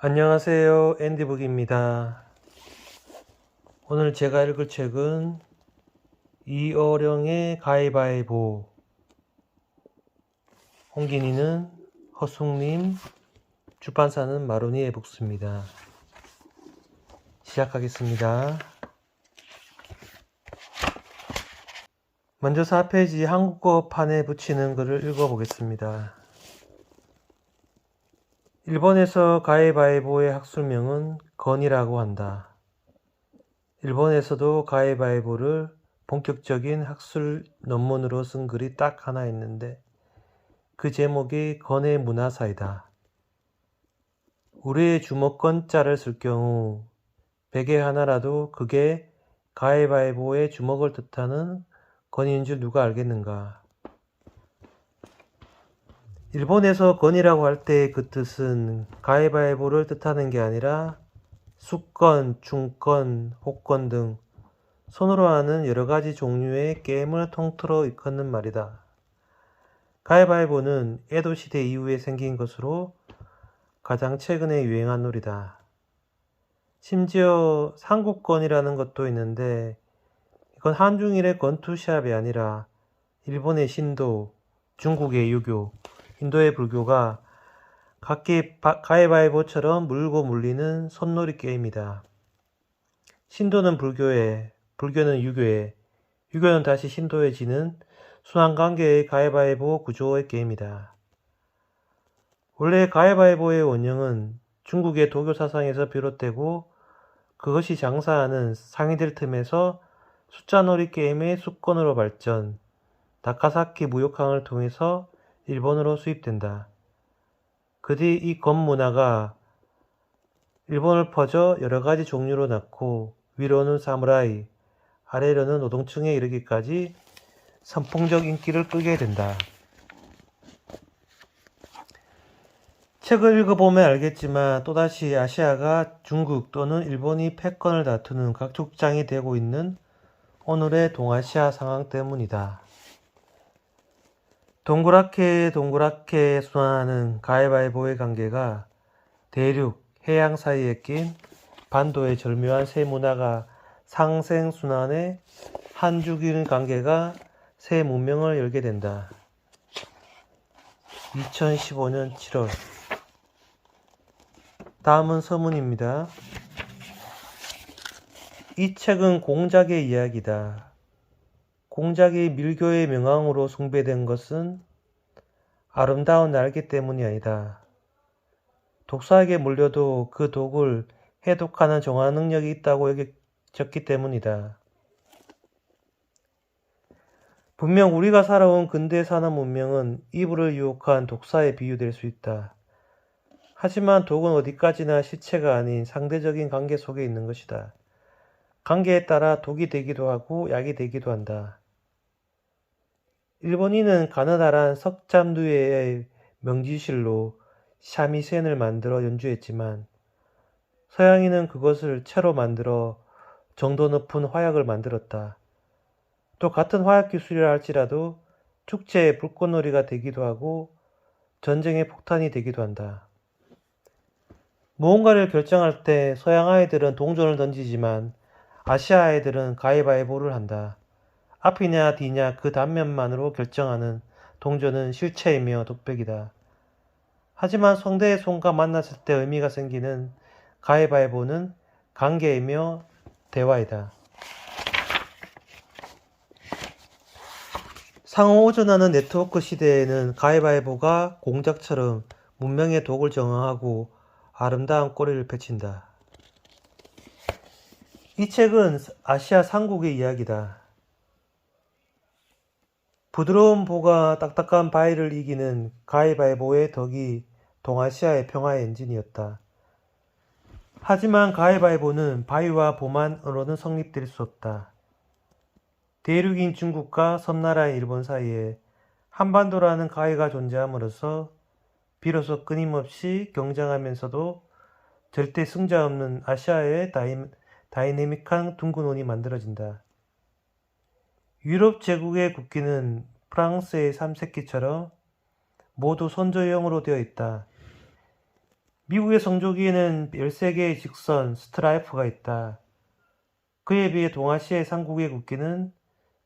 안녕하세요. 앤디북입니다. 오늘 제가 읽을 책은 이어령의 가위바위보, 홍긴이는 허숙님, 출판사는 마로니에 북스입니다. 시작하겠습니다. 먼저 4페이지 한국어판에 붙이는 글을 읽어보겠습니다. 일본에서 가위바위보의 학술명은 건이라고 한다. 일본에서도 가위바위보를 본격적인 학술 논문으로 쓴 글이 딱 하나 있는데 그 제목이 건의 문화사이다. 우리의 주먹건자를 쓸 경우 베개 하나라도 그게 가위바위보의 주먹을 뜻하는 건인 줄 누가 알겠는가. 일본에서 건이라고 할 때 그 뜻은 가위바위보를 뜻하는 게 아니라 수건, 중건, 복건 등 손으로 하는 여러 가지 종류의 게임을 통틀어 일컫는 말이다. 가위바위보는 에도 시대 이후에 생긴 것으로 가장 최근에 유행한 놀이다. 심지어 삼국건이라는 것도 있는데 이건 한중일의 건투시합이 아니라 일본의 신도, 중국의 유교, 인도의 불교가 각기 가위바위보처럼 물고 물리는 손놀이 게임이다. 신도는 불교에, 불교는 유교에, 유교는 다시 신도에 지는 순환관계의 가위바위보 구조의 게임이다. 원래 가위바위보의 원형은 중국의 도교 사상에서 비롯되고 그것이 장사하는 상인들 틈에서 숫자놀이 게임의 수권으로 발전, 나카사키 무역항을 통해서 일본으로 수입된다. 그 뒤 이 건 문화가 일본을 퍼져 여러 가지 종류로 낳고 위로는 사무라이, 아래로는 노동층에 이르기까지 선풍적 인기를 끌게 된다. 책을 읽어보면 알겠지만 또다시 아시아가 중국 또는 일본이 패권을 다투는 각축장이 되고 있는 오늘의 동아시아 상황 때문이다. 동그랗게 순환하는 가위바위보의 관계가 대륙, 해양 사이에 낀 반도의 절묘한 새 문화가 상생순환해 한 주기는 관계가 새 문명을 열게 된다. 2015년 7월. 다음은 서문입니다. 이 책은 공작의 이야기다. 공작이 밀교의 명왕으로 숭배된 것은 아름다운 날개 때문이 아니다. 독사에게 물려도 그 독을 해독하는 정화 능력이 있다고 여겨졌기 때문이다. 분명 우리가 살아온 근대 산업 문명은 이불을 유혹한 독사에 비유될 수 있다. 하지만 독은 어디까지나 실체가 아닌 상대적인 관계 속에 있는 것이다. 관계에 따라 독이 되기도 하고 약이 되기도 한다. 일본인은 가느다란 석잠누에의 명지실로 샤미센을 만들어 연주했지만 서양인은 그것을 채로 만들어 정도 높은 화약을 만들었다. 또 같은 화약 기술이라 할지라도 축제의 불꽃놀이가 되기도 하고 전쟁의 폭탄이 되기도 한다. 무언가를 결정할 때 서양 아이들은 동전을 던지지만 아시아 아이들은 가위바위보를 한다. 앞이냐 뒤냐 그 단면만으로 결정하는 동전은 실체이며 독백이다. 하지만 성대의 손과 만났을 때 의미가 생기는 가위바위보는 관계이며 대화이다. 상호오존하는 네트워크 시대에는 가위바위보가 공작처럼 문명의 독을 정화하고 아름다운 꼬리를 펼친다. 이 책은 아시아 삼국의 이야기다. 부드러운 보가 딱딱한 바위를 이기는 가위바위보의 덕이 동아시아의 평화의 엔진이었다. 하지만 가위바위보는 바위와 보만으로는 성립될 수 없다. 대륙인 중국과 섬나라인 일본 사이에 한반도라는 가위가 존재함으로써 비로소 끊임없이 경쟁하면서도 절대 승자 없는 아시아의 다이내믹한 둥근혼이 만들어진다. 유럽 제국의 국기는 프랑스의 삼색기처럼 모두 선조형으로 되어 있다. 미국의 성조기에는 13개의 직선, 스트라이프가 있다. 그에 비해 동아시아의 삼국의 국기는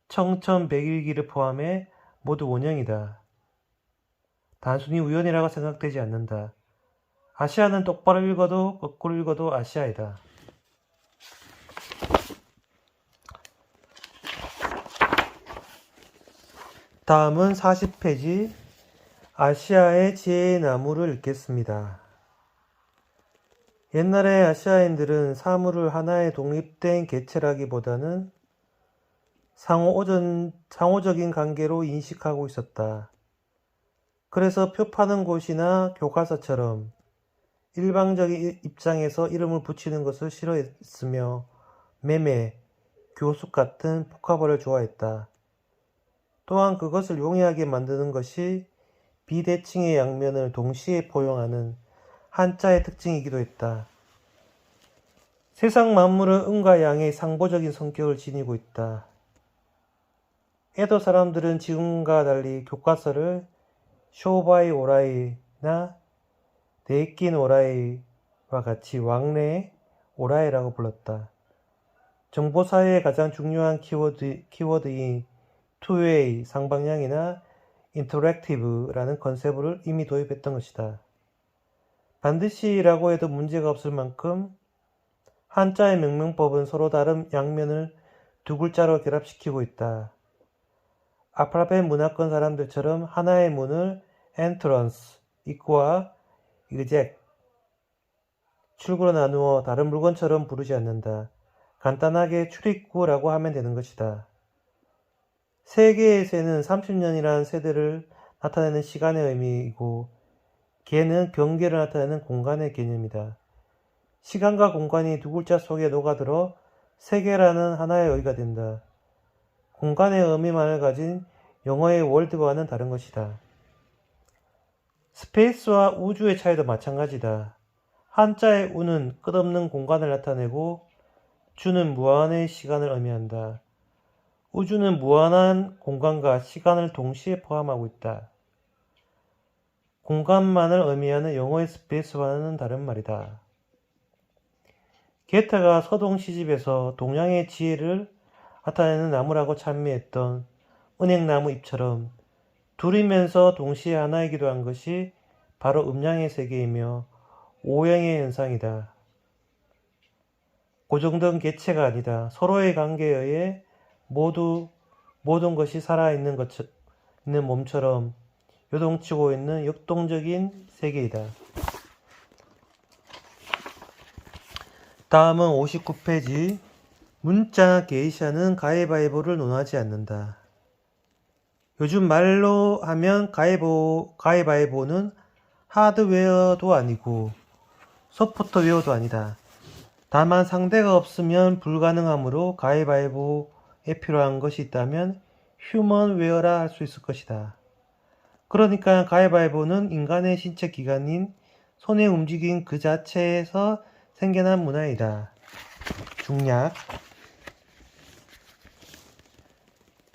청천백일기를 포함해 모두 원형이다. 단순히 우연이라고 생각되지 않는다. 아시아는 똑바로 읽어도 거꾸로 읽어도 아시아이다. 다음은 40페이지 아시아의 지혜의 나무를 읽겠습니다. 옛날에 아시아인들은 사물을 하나의 독립된 개체라기보다는 상호적인 관계로 인식하고 있었다. 그래서 표 파는 곳이나 교과서처럼 일방적인 입장에서 이름을 붙이는 것을 싫어했으며 매매, 교숙 같은 폭화벌을 좋아했다. 또한 그것을 용이하게 만드는 것이 비대칭의 양면을 동시에 포용하는 한자의 특징이기도 했다. 세상 만물은 음과 양의 상보적인 성격을 지니고 있다. 에도 사람들은 지금과 달리 교과서를 쇼바이 오라이나 데이킨 오라이와 같이 왕래 오라이라고 불렀다. 정보사회의 가장 중요한 키워드인 투웨이, 상방향이나 인터랙티브라는 컨셉을 이미 도입했던 것이다. 반드시라고 해도 문제가 없을 만큼 한자의 명명법은 서로 다른 양면을 두 글자로 결합시키고 있다. 알파벳 문화권 사람들처럼 하나의 문을 entrance, 입구와 exit, 출구로 나누어 다른 물건처럼 부르지 않는다. 간단하게 출입구라고 하면 되는 것이다. 세계의 세는 30년이라는 세대를 나타내는 시간의 의미이고 개는 경계를 나타내는 공간의 개념이다. 시간과 공간이 두 글자 속에 녹아들어 세계라는 하나의 의가 된다. 공간의 의미만을 가진 영어의 월드와는 다른 것이다. 스페이스와 우주의 차이도 마찬가지다. 한자의 우는 끝없는 공간을 나타내고 주는 무한의 시간을 의미한다. 우주는 무한한 공간과 시간을 동시에 포함하고 있다. 공간만을 의미하는 영어의 스페이스와는 다른 말이다. 게테가 서동 시집에서 동양의 지혜를 나타내는 나무라고 찬미했던 은행나무 잎처럼 둘이면서 동시에 하나이기도 한 것이 바로 음양의 세계이며 오형의 현상이다. 고정된 개체가 아니다. 서로의 관계에 의해 모든 것이 살아있는 몸처럼 요동치고 있는 역동적인 세계이다. 다음은 59페이지 문자 게이샤는 가위바위보를 논하지 않는다. 요즘 말로 하면 가위바위보는 하드웨어도 아니고 소프트웨어도 아니다. 다만 상대가 없으면 불가능하므로 가위바위보에 필요한 것이 있다면 휴먼웨어라 할 수 있을 것이다. 그러니까 가위바위보는 인간의 신체 기관인 손의 움직임 그 자체에서 생겨난 문화이다. 중략.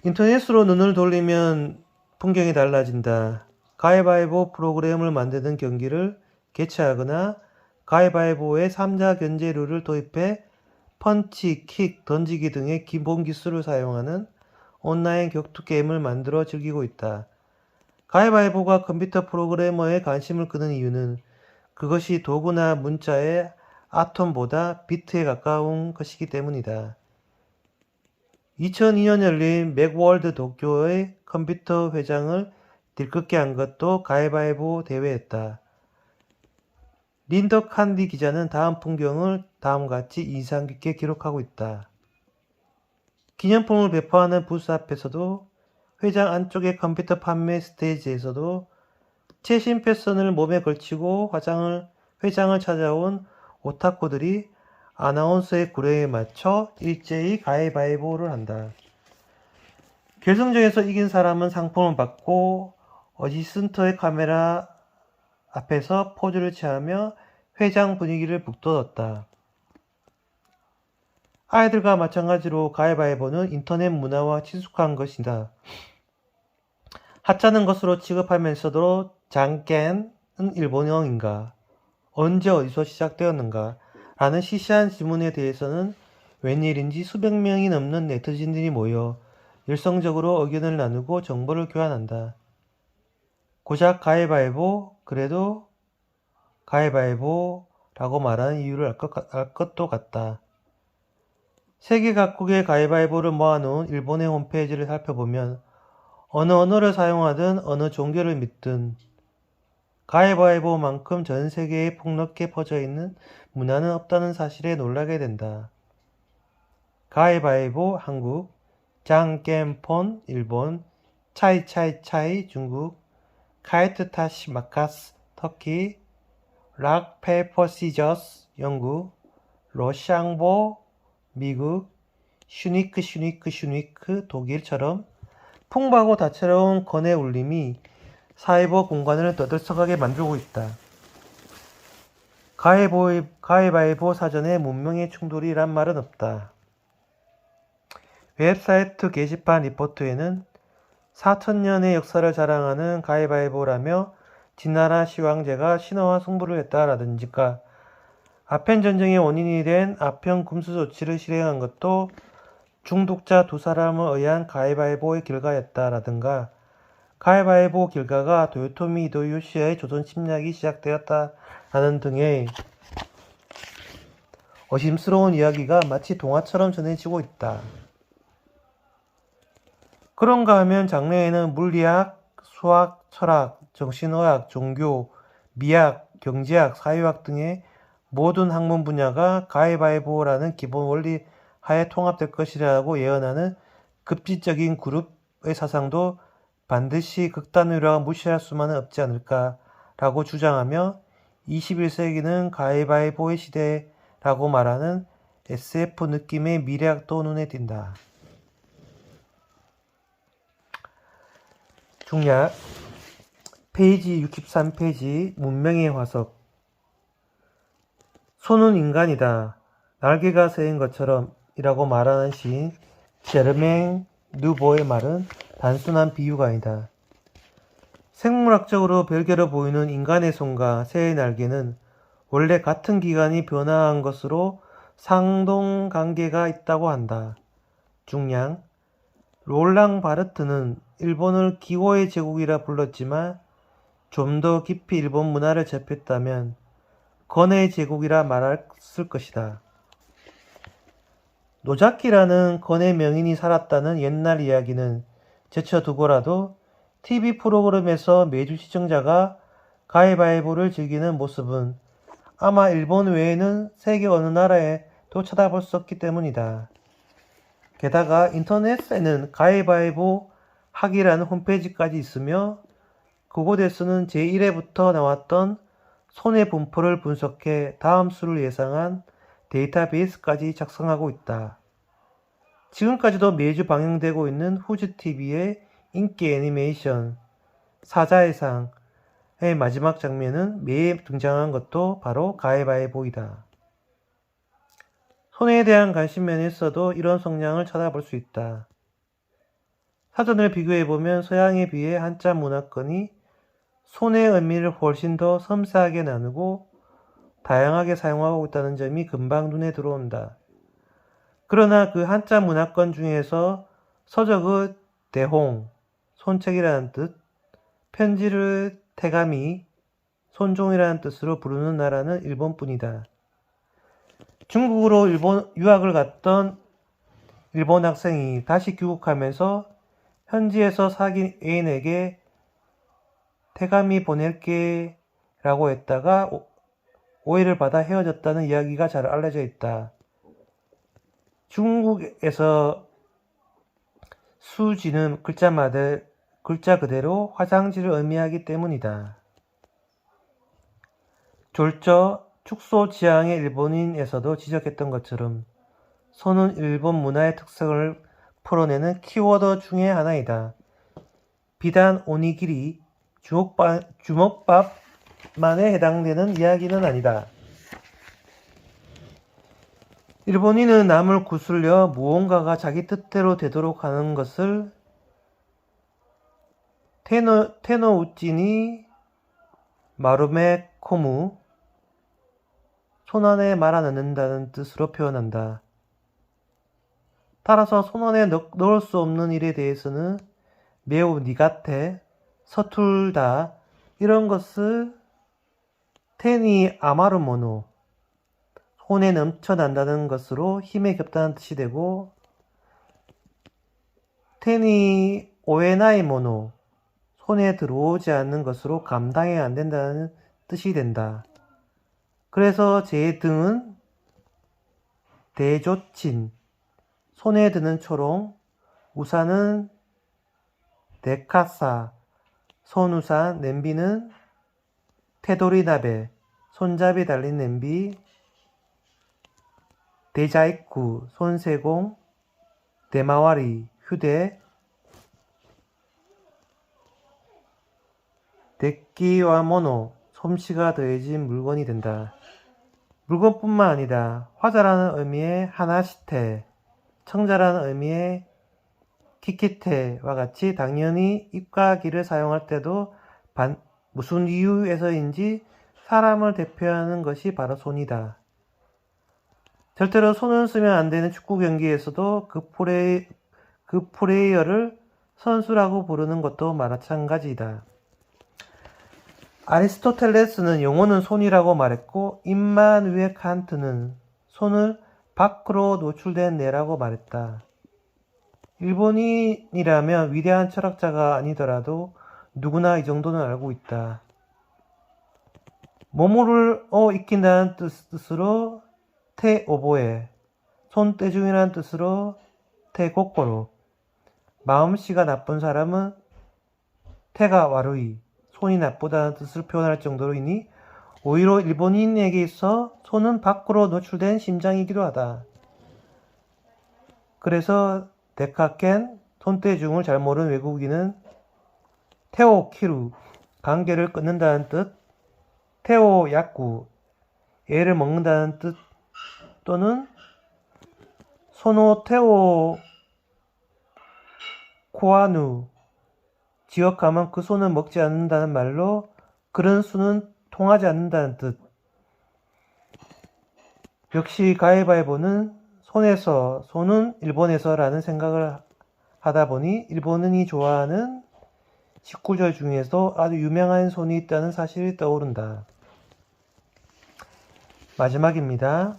인터넷으로 눈을 돌리면 풍경이 달라진다. 가위바위보 프로그램을 만드는 경기를 개최하거나 가위바위보의 3자 견제 룰을 도입해 펀치, 킥, 던지기 등의 기본 기술을 사용하는 온라인 격투 게임을 만들어 즐기고 있다. 가위바위보가 컴퓨터 프로그래머의 관심을 끄는 이유는 그것이 도구나 문자의 아톰보다 비트에 가까운 것이기 때문이다. 2002년 열린 맥월드 도쿄의 컴퓨터 회장을 들끓게 한 것도 가위바위보 대회였다. 린더 칸디 기자는 다음 풍경을 다음같이 인상 깊게 기록하고 있다. 기념품을 배포하는 부스 앞에서도 회장 안쪽의 컴퓨터 판매 스테이지에서도 최신 패션을 몸에 걸치고 회장을 찾아온 오타쿠들이 아나운서의 구령에 맞춰 일제히 가위바위보를 한다. 결승전에서 이긴 사람은 상품을 받고 어시스턴트의 카메라 앞에서 포즈를 취하며 회장 분위기를 북돋웠다. 아이들과 마찬가지로 가위바위보는 인터넷 문화와 친숙한 것이다. 하찮은 것으로 취급하면서도 장깬은 일본어인가? 언제 어디서 시작되었는가? 라는 시시한 질문에 대해서는 웬일인지 수백 명이 넘는 네티즌들이 모여 열성적으로 의견을 나누고 정보를 교환한다. 고작 가위바위보, 그래도 가위바위보라고 말하는 이유를 알 것도 같다. 세계 각국의 가위바위보를 모아놓은 일본의 홈페이지를 살펴보면 어느 언어를 사용하든 어느 종교를 믿든 가위바위보만큼 전 세계에 폭넓게 퍼져 있는 문화는 없다는 사실에 놀라게 된다. 가위바위보 한국, 장겜폰 일본, 차이차이차이 중국, 카이트타시 마카스 터키, 락 페이퍼 시저스 영국, 러샹보 미국, 슈니크 독일처럼 풍부하고 다채로운 건의 울림이 사이버 공간을 떠들썩하게 만들고 있다. 가위바위보 사전에 문명의 충돌이란 말은 없다. 웹사이트 게시판 리포트에는 4천년의 역사를 자랑하는 가위바위보라며 진나라 시황제가 신화와 승부를 했다라든지가 아편 전쟁의 원인이 된 아편 금수 조치를 실행한 것도 중독자 두 사람을 의한 가위바위보의 결과였다라든가 가위바위보 결과가 도요토미 히데요시의 조선 침략이 시작되었다라는 등의 어심스러운 이야기가 마치 동화처럼 전해지고 있다. 그런가 하면 장래에는 물리학, 수학, 철학, 정신의학, 종교, 미학, 경제학, 사회학 등의 모든 학문 분야가 가위바위보라는 기본 원리 하에 통합될 것이라고 예언하는 급진적인 그룹의 사상도 반드시 극단으로 무시할 수만은 없지 않을까라고 주장하며 21세기는 가위바위보의 시대라고 말하는 SF 느낌의 미래학도 눈에 띈다. 중략 페이지 63페이지 문명의 화석 손은 인간이다. 날개가 새인 것처럼 이라고 말하는 시인 제르맹 누보의 말은 단순한 비유가 아니다. 생물학적으로 별개로 보이는 인간의 손과 새의 날개는 원래 같은 기관이 변화한 것으로 상동관계가 있다고 한다. 중량 롤랑 바르트는 일본을 기호의 제국이라 불렀지만 좀 더 깊이 일본 문화를 접했다면 건의 제국이라 말했을 것이다. 노자키라는 건의 명인이 살았다는 옛날 이야기는 제쳐두고라도 TV 프로그램에서 매주 시청자가 가위바위보를 즐기는 모습은 아마 일본 외에는 세계 어느 나라에도 찾아볼 수 없기 때문이다. 게다가 인터넷에는 가위바위보 하기라는 홈페이지까지 있으며 그곳에서는 제1회부터 나왔던 손의 분포를 분석해 다음 수를 예상한 데이터베이스까지 작성하고 있다. 지금까지도 매주 방영되고 있는 후즈TV의 인기 애니메이션 사자의 상의 마지막 장면은 매일 등장한 것도 바로 가위바위보이다. 손에 대한 관심 면에서도 이런 성향을 찾아볼 수 있다. 사전을 비교해보면 서양에 비해 한자 문화권이 손의 의미를 훨씬 더 섬세하게 나누고 다양하게 사용하고 있다는 점이 금방 눈에 들어온다. 그러나 그 한자 문화권 중에서 서적의 대홍, 손책이라는 뜻, 편지를 태가미, 손종이라는 뜻으로 부르는 나라는 일본뿐이다. 중국으로 유학을 갔던 일본 학생이 다시 귀국하면서 현지에서 사귄 애인에게 태가미 보낼게 라고 했다가 오해를 받아 헤어졌다는 이야기가 잘 알려져 있다. 중국에서 수지는 글자 그대로 화장지를 의미하기 때문이다. 졸저 축소 지향의 일본인에서도 지적했던 것처럼 손은 일본 문화의 특성을 풀어내는 키워드 중의 하나이다. 비단 오니기리, 주먹밥만에 해당되는 이야기는 아니다. 일본인은 남을 구슬려 무언가가 자기 뜻대로 되도록 하는 것을 테노우찌니 마루메 코무, 손 안에 말아 넣는다는 뜻으로 표현한다. 따라서 손 안에 넣을 수 없는 일에 대해서는 매우 니가테, 서툴다 이런 것을 테니 아마르 모노, 손에 넘쳐난다는 것으로 힘에 겹다는 뜻이 되고, 테니 오에나이 모노, 손에 들어오지 않는 것으로 감당이 안 된다는 뜻이 된다. 그래서 제 등은 대조친, 손에 드는 초롱, 우산은 데카사, 손우산, 냄비는 테도리나베, 손잡이 달린 냄비, 데자이쿠, 손세공, 데마와리, 휴대, 데끼와 모노, 솜씨가 더해진 물건이 된다. 물건뿐만 아니다. 화자라는 의미의 하나시테, 청자라는 의미의 키키테와 같이 당연히 입과 귀를 사용할 때도 무슨 이유에서인지 사람을 대표하는 것이 바로 손이다. 절대로 손을 쓰면 안 되는 축구 경기에서도 그 플레이어를 선수라고 부르는 것도 마찬가지이다. 아리스토텔레스는 영혼은 손이라고 말했고 임마누엘 칸트는 손을 밖으로 노출된 뇌라고 말했다. 일본인이라면 위대한 철학자가 아니더라도 누구나 이 정도는 알고 있다. 모모를 익힌다는 뜻으로 테오보에, 손떼중이라는 뜻으로 테고코로, 마음씨가 나쁜 사람은 테가 와루이, 손이 나쁘다는 뜻을 표현할 정도로이니 오히려 일본인에게 있어 손은 밖으로 노출된 심장이기도 하다. 그래서 데카켄, 손떼중을 잘 모르는 외국인은 테오키루, 관계를 끊는다는 뜻, 테오야쿠, 애를 먹는다는 뜻, 또는 소노테오 코아누, 지역하면 그 손은 먹지 않는다는 말로 그런 수는 통하지 않는다는 뜻. 역시 가위바위보는 손은 일본에서라는 생각을 하다 보니 일본인이 좋아하는 19절 중에서 아주 유명한 손이 있다는 사실이 떠오른다. 마지막입니다.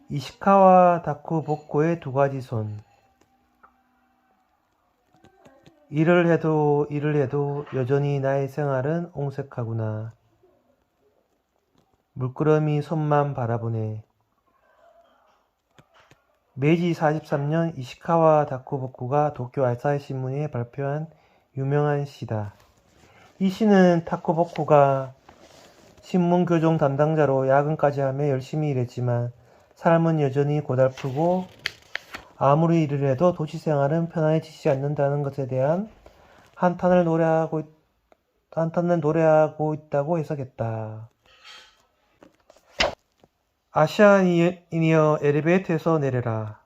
이시카와 다쿠보코의 두 가지 손. 일을 해도 여전히 나의 생활은 옹색하구나. 물끄러미 손만 바라보네. 메이지 43년 이시카와 다쿠보쿠가 도쿄 아사히 신문에 발표한 유명한 시다. 이 시는 다쿠보쿠가 신문 교정 담당자로 야근까지 하며 열심히 일했지만 삶은 여전히 고달프고 아무리 일을 해도 도시 생활은 편안해지지 않는다는 것에 대한 한탄을 노래하고 있다고 해석했다. 아시아인이여 엘리베이터에서 내려라.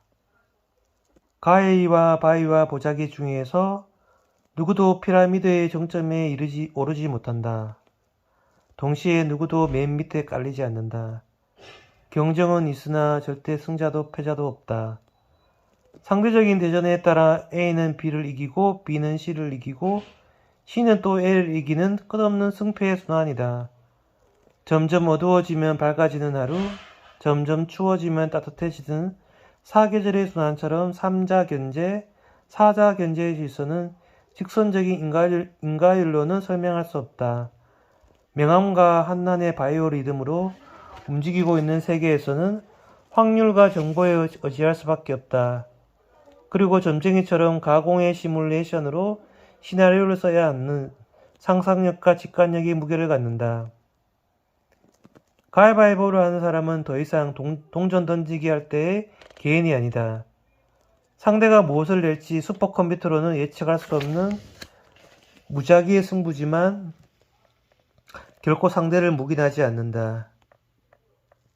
가해와 바위와 보자기 중에서 누구도 피라미드의 정점에 오르지 못한다. 동시에 누구도 맨 밑에 깔리지 않는다. 경쟁은 있으나 절대 승자도 패자도 없다. 상대적인 대전에 따라 A는 B를 이기고 B는 C를 이기고 C는 또 A를 이기는 끝없는 승패의 순환이다. 점점 어두워지면 밝아지는 하루, 점점 추워지면 따뜻해지는 사계절의 순환처럼 3자 견제, 4자 견제의 질서는 직선적인 인과율로는 설명할 수 없다. 명암과 한난의 바이오 리듬으로 움직이고 있는 세계에서는 확률과 정보에 의지할 수밖에 없다. 그리고 점쟁이처럼 가공의 시뮬레이션으로 시나리오를 써야 하는 상상력과 직관력이 무게를 갖는다. 가위바위보를 하는 사람은 더 이상 동전 던지기 할 때의 개인이 아니다. 상대가 무엇을 낼지 슈퍼컴퓨터로는 예측할 수 없는 무작위의 승부지만 결코 상대를 묵인하지 않는다.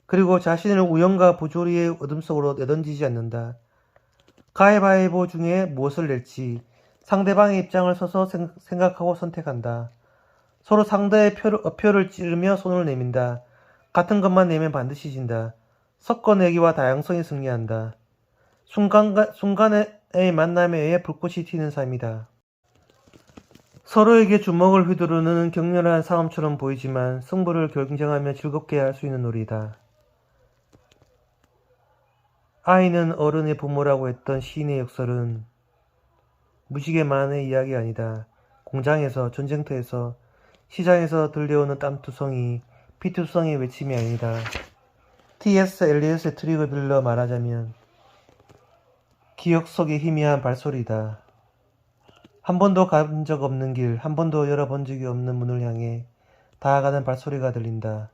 그리고 자신을 우연과 부조리의 어둠 속으로 내던지지 않는다. 가위바위보 중에 무엇을 낼지 상대방의 입장을 서서 생각하고 선택한다. 서로 상대의 표를 찌르며 손을 내민다. 같은 것만 내면 반드시 진다. 섞어내기와 다양성이 승리한다. 순간의 만남에 의해 불꽃이 튀는 삶이다. 서로에게 주먹을 휘두르는 격렬한 싸움처럼 보이지만 승부를 경쟁하며 즐겁게 할 수 있는 놀이다. 아이는 어른의 부모라고 했던 시인의 역설은 무지개만의 이야기 아니다. 공장에서, 전쟁터에서, 시장에서 들려오는 땀투성이, 피투성의 외침이 아니다. T.S. 엘리엇의 트릭을 빌려 말하자면 기억 속의 희미한 발소리다. 한 번도 간 적 없는 길, 한 번도 열어본 적이 없는 문을 향해 다가가는 발소리가 들린다.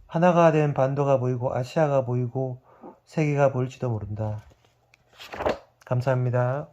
하나가 된 반도가 보이고 아시아가 보이고 세계가 보일지도 모른다. 감사합니다.